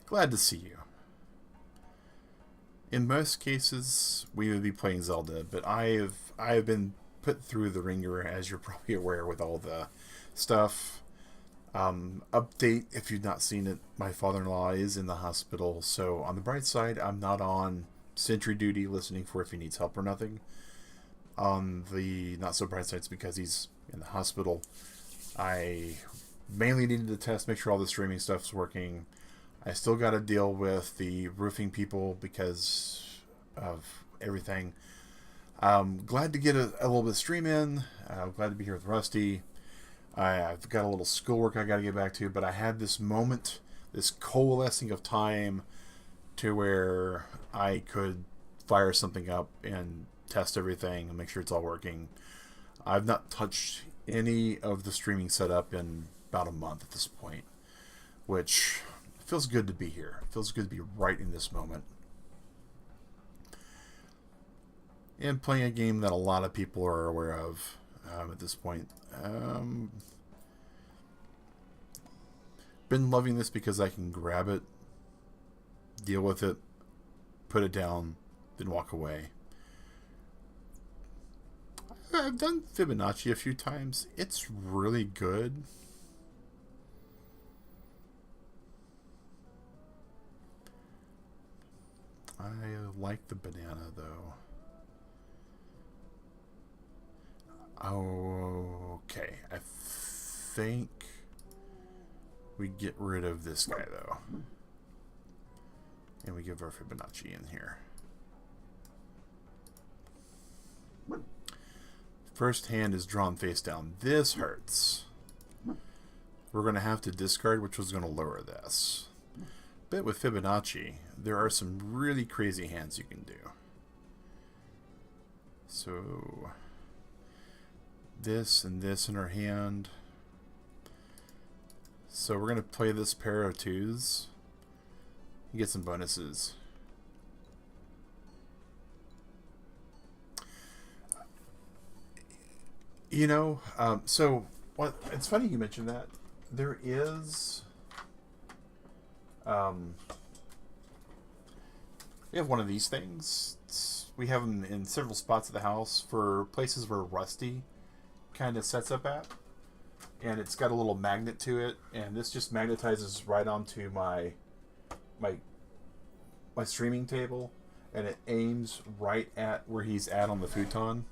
Glad to see you. In most cases, we would be playing Zelda, but I have been put through the ringer, as you're probably aware, with all the stuff. Update, if you've not seen it, my father-in-law is in the hospital, so on the bright side, I'm not on sentry duty listening for if he needs help or nothing. On the not so bright side, it's because he's in the hospital. I mainly needed to test, make sure all the streaming stuff's working. I still got to deal with the roofing people because of everything. Glad to get a little bit of stream in. Glad to be here with Rusty. I've got a little schoolwork I got to get back to, but I had this moment, this coalescing of time to where I could fire something up and test everything and make sure it's all working. I've not touched any of the streaming setup in about a month at this point, which feels good to be here. It feels good to be right in this moment. And playing a game that a lot of people are aware of at this point. Been loving this because I can grab it, deal with it, put it down, then walk away. I've done Fibonacci a few times. It's really good. I like the banana though. Okay, I think we get rid of this guy though. And we give our Fibonacci in here. First hand is drawn face down. This hurts. We're going to have to discard, which was going to lower this. But with Fibonacci, there are some really crazy hands you can do. So this and this in our hand. So we're going to play this pair of 2s and get some bonuses. You know, so what? It's funny you mentioned that. There is, we have one of these things. It's We have them in several spots of the house for places where Rusty kind of sets up at. And it's got a little magnet to it, and this just magnetizes right onto my my streaming table, and it aims right at where he's at on the futon.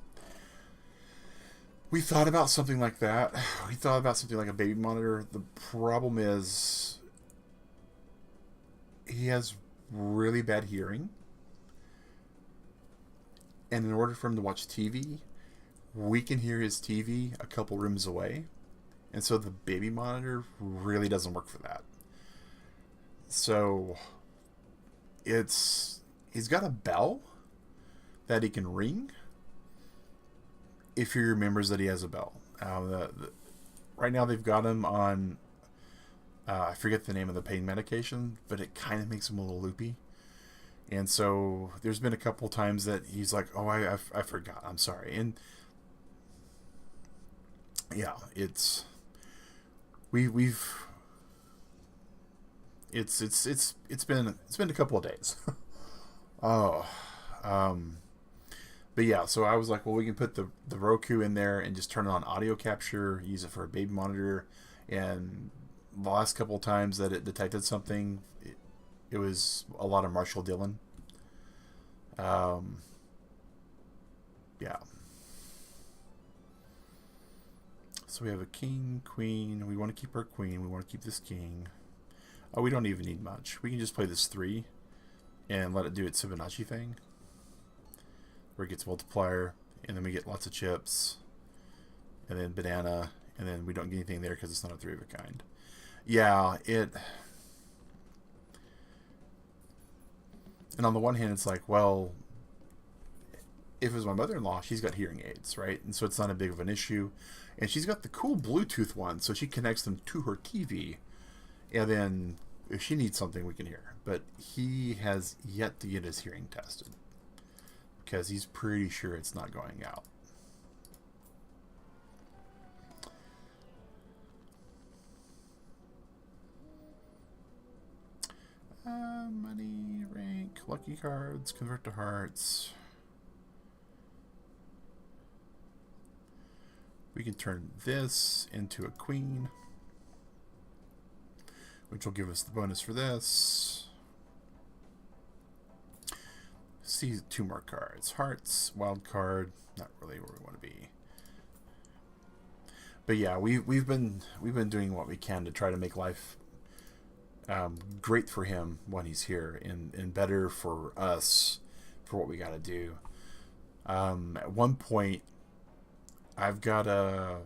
We thought about something like that. We thought about something like a baby monitor. The problem is he has really bad hearing, and in order for him to watch TV, we can hear his TV a couple rooms away. And so the baby monitor really doesn't work for that. So he's got a bell that he can ring if he remembers that he has a bell. Right now they've got him on, I forget the name of the pain medication, but it kind of makes him a little loopy. And so there's been a couple times that he's like, oh, I forgot. I'm sorry. And yeah, it's been a couple of days. Oh, but yeah, so I was like, well, we can put the Roku in there and just turn it on audio capture, use it for a baby monitor. And the last couple of times that it detected something, it was a lot of Marshall Dillon. Yeah. So we have a king, queen. We want to keep our queen. We want to keep this king. Oh, we don't even need much. We can just play this 3 and let it do its Fibonacci thing, where it gets multiplier, and then we get lots of chips, and then banana, and then we don't get anything there because it's not a 3 of a kind. Yeah, and on the one hand, it's like, well, if it was my mother-in-law, she's got hearing aids, right? And so it's not a big of an issue. And she's got the cool Bluetooth one, so she connects them to her TV. And then if she needs something, we can hear. But he has yet to get his hearing tested, because he's pretty sure it's not going out. Money, rank, lucky cards, convert to hearts. We can turn this into a queen, which will give us the bonus for this. See 2 more cards. Hearts, wild card, not really where we want to be. But yeah, we've been doing what we can to try to make life great for him when he's here, and better for us for what we got to do. At one point, I've got a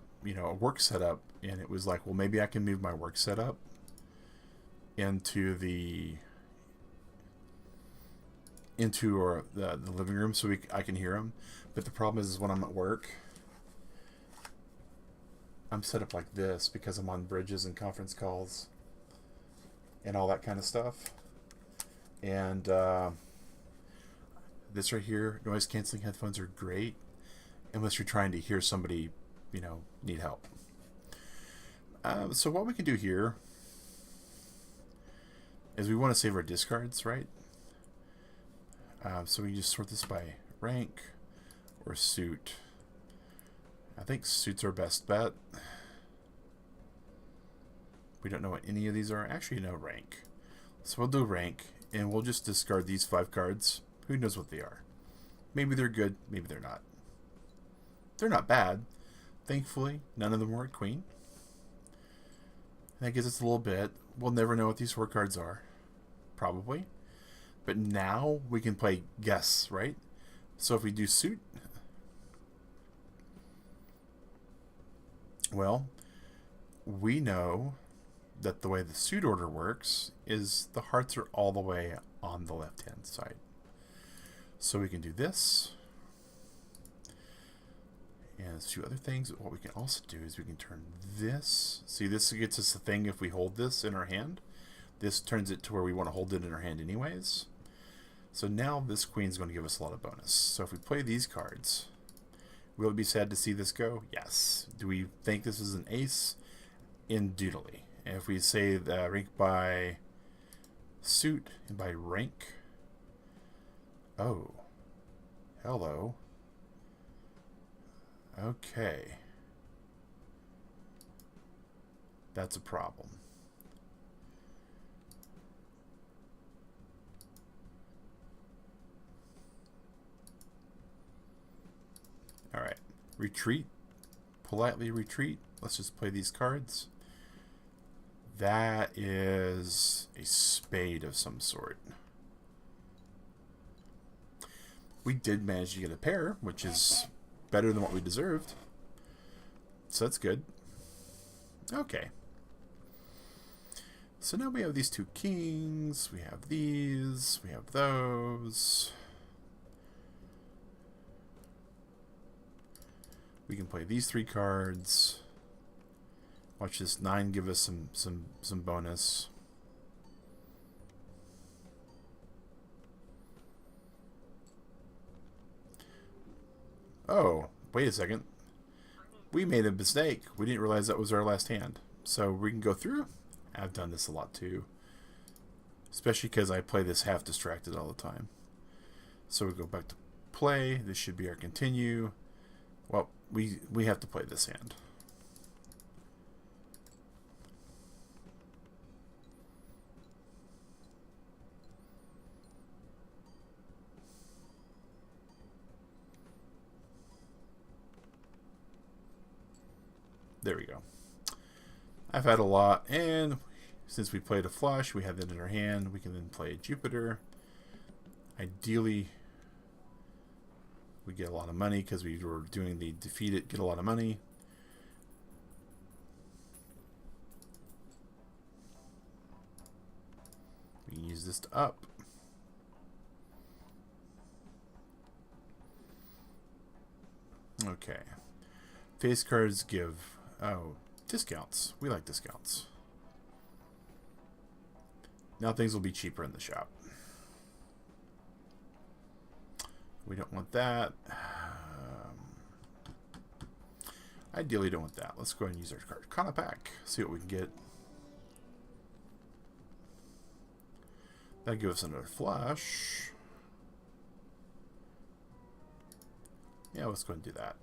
work setup, and it was like, well, maybe I can move my work setup into the living room so I can hear him. But the problem is when I'm at work, I'm set up like this because I'm on bridges and conference calls and all that kind of stuff. And this right here, noise canceling headphones are great unless you're trying to hear somebody, need help. So what we can do here is we want to save our discards, right? So we just sort this by rank or suit. I think suit's our best bet. We don't know what any of these are. Actually, no, rank. So we'll do rank, and we'll just discard these 5 cards. Who knows what they are? Maybe they're good, maybe they're not. They're not bad. Thankfully, none of them were at queen. That gives us a little bit. We'll never know what these 4 cards are. Probably. But now we can play guess, right? So if we do suit, well, we know that the way the suit order works is the hearts are all the way on the left-hand side. So we can do this. And there's 2 other things. What we can also do is we can turn this. See, this gets us a thing if we hold this in our hand. This turns it to where we want to hold it in our hand anyways. So now this queen's going to give us a lot of bonus. So if we play these cards, will it be sad to see this go? Yes. Do we think this is an ace? Indubitably. And if we say the rank by suit and by rank, oh, Hello. Okay. That's a problem. Alright. Retreat. Politely retreat. Let's just play these cards. That is a spade of some sort. We did manage to get a pair, which is better than what we deserved. So that's good. Okay. So now we have these two kings, we have these, we have those. We can play these three cards. Watch this 9 give us some bonus. Oh, wait a second. We made a mistake. We didn't realize that was our last hand. So we can go through. I've done this a lot too. Especially because I play this half distracted all the time. So we go back to play. This should be our continue. Well, we have to play this hand. There we go. I've had a lot, and since we played a flush, we have that in our hand. We can then play Jupiter. Ideally, we get a lot of money because we were doing the defeat it, get a lot of money. We can use this to up. Okay. Face cards give, discounts. We like discounts. Now things will be cheaper in the shop. We don't want that. Ideally don't want that. Let's go ahead and use our card. Kana pack. See what we can get. That'll give us another flush. Yeah, let's go ahead and do that.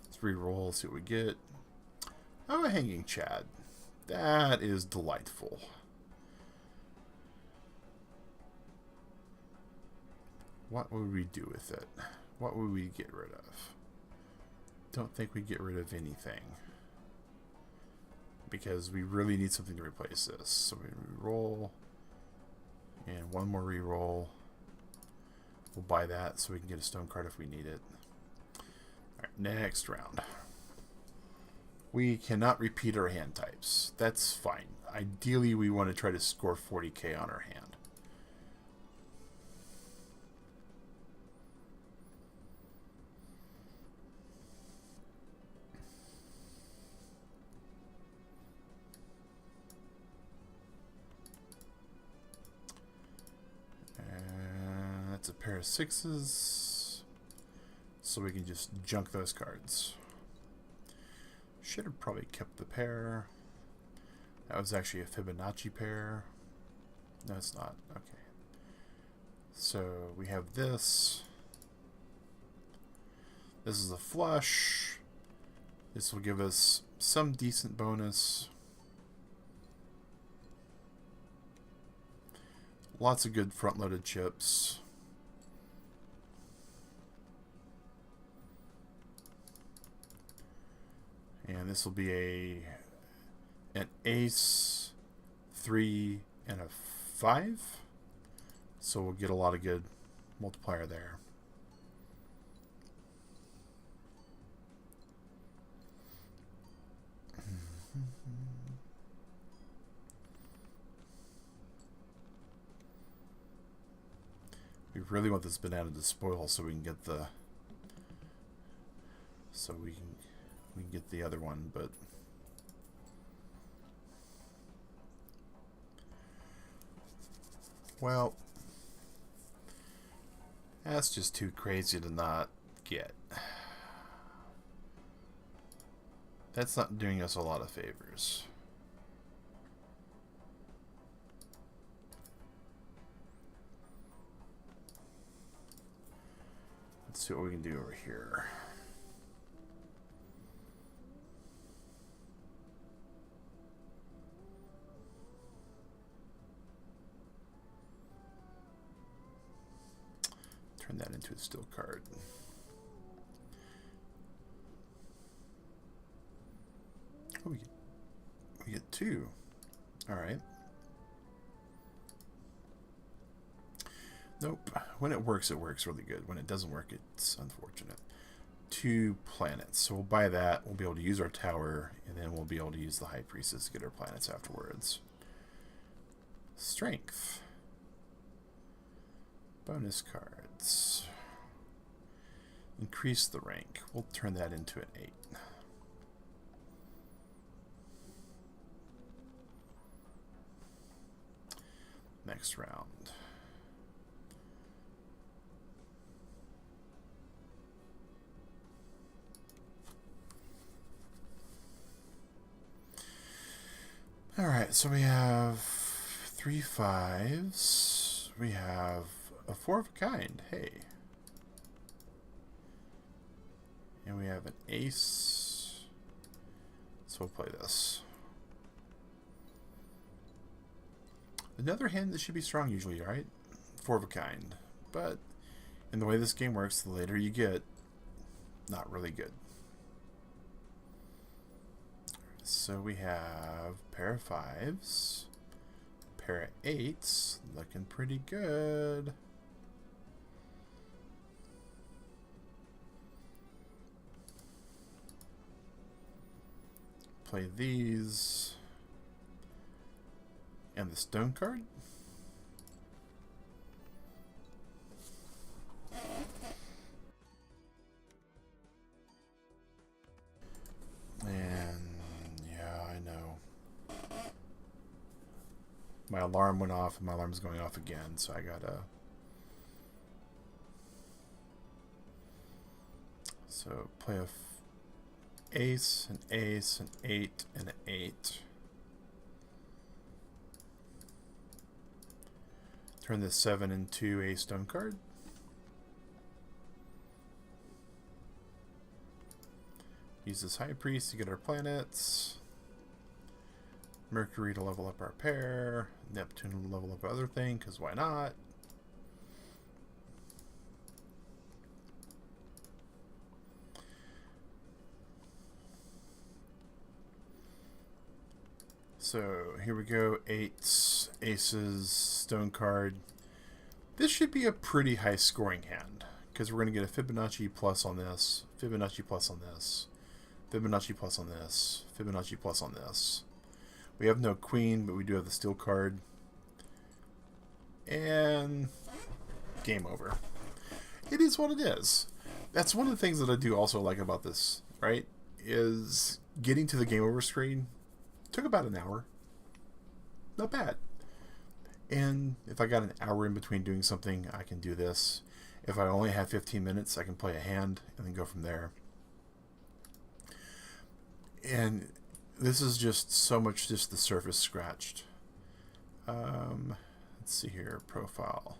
Let's re-roll, see what we get. Oh, a hanging Chad. That is delightful. What would we do with it? What would we get rid of? Don't think we get rid of anything. Because we really need something to replace this. So we re-roll. And one more re-roll. We'll buy that so we can get a stone card if we need it. Alright, next round. We cannot repeat our hand types. That's fine. Ideally, we want to try to score 40k on our hand. That's a pair of 6s. So we can just junk those cards. Should have probably kept the pair. That was actually a Fibonacci pair. No, it's not. Okay. So we have this. This is a flush. This will give us some decent bonus. Lots of good front-loaded chips. And this will be an ace, 3, and a 5. So we'll get a lot of good multiplier there. We really want this banana to spoil so we can get the we can get the other one, but well, that's just too crazy to not get. That's not doing us a lot of favors. Let's see what we can do over here. Turn that into a still card. Oh, we get two. All right. Nope. When it works really good. When it doesn't work, it's unfortunate. 2 planets. So we'll buy that. We'll be able to use our tower, and then we'll be able to use the High Priestess to get our planets afterwards. Strength. Bonus cards. Increase the rank. We'll turn that into an 8. Next round. Alright, so we have 3 5s. We have a 4 of a kind. Hey. And we have an ace. So we'll play this. Another hand that should be strong usually, right? 4 of a kind. But in the way this game works, the later you get, not really good. So we have pair of 5s, pair of 8s, looking pretty good. Play these. And the stone card. And yeah, I know. My alarm went off and my alarm's going off again, so I gotta... So play a ace, an 8, and an 8. Turn this 7 into a stone card. Use this High Priest to get our planets. Mercury to level up our pair. Neptune to level up our other thing, because why not? So here we go, 8s, aces, stone card. This should be a pretty high scoring hand, because we're going to get a Fibonacci plus on this, Fibonacci plus on this, Fibonacci plus on this, Fibonacci plus on this. We have no queen, but we do have the steel card. And game over. It is what it is. That's one of the things that I do also like about this, right? Is getting to the game over screen took about an hour. Not bad. And if I got an hour in between doing something, I can do this. If I only have 15 minutes, I can play a hand and then go from there. And this is just so much just the surface scratched. Let's see here, profile.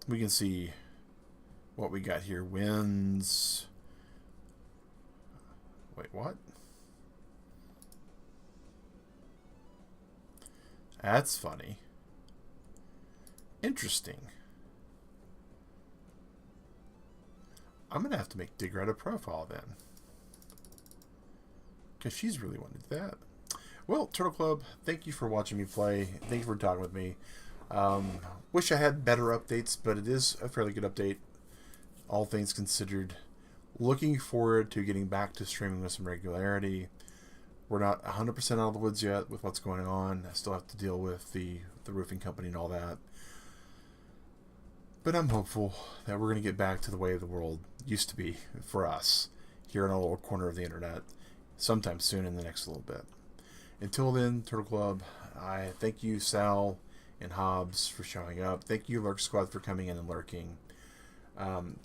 We can see what we got here. Wins. Wait, what? That's funny. Interesting. I'm going to have to make Digger out a profile then. Because she's really wanted that. Well, Turtle Club, thank you for watching me play. Thank you for talking with me. Wish I had better updates, but it is a fairly good update, all things considered. Looking forward to getting back to streaming with some regularity. We're not 100% out of the woods yet with what's going on. I still have to deal with the roofing company and all that. But I'm hopeful that we're going to get back to the way the world used to be for us here in our little corner of the internet sometime soon in the next little bit. Until then, Turtle Club, I thank you, Sal and Hobbs, for showing up. Thank you, Lurk Squad, for coming in and lurking.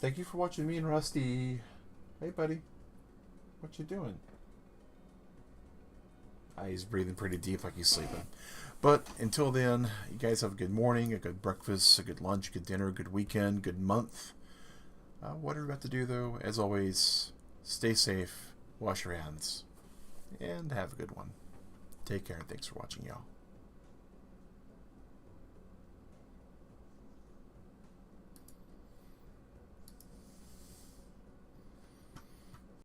Thank you for watching me and Rusty. Hey, buddy. What you doing? He's breathing pretty deep like he's sleeping. But until then, you guys have a good morning, a good breakfast, a good lunch, good dinner, good weekend, good month. Whatever you're about to do, though, as always, stay safe, wash your hands, and have a good one. Take care, and thanks for watching, y'all.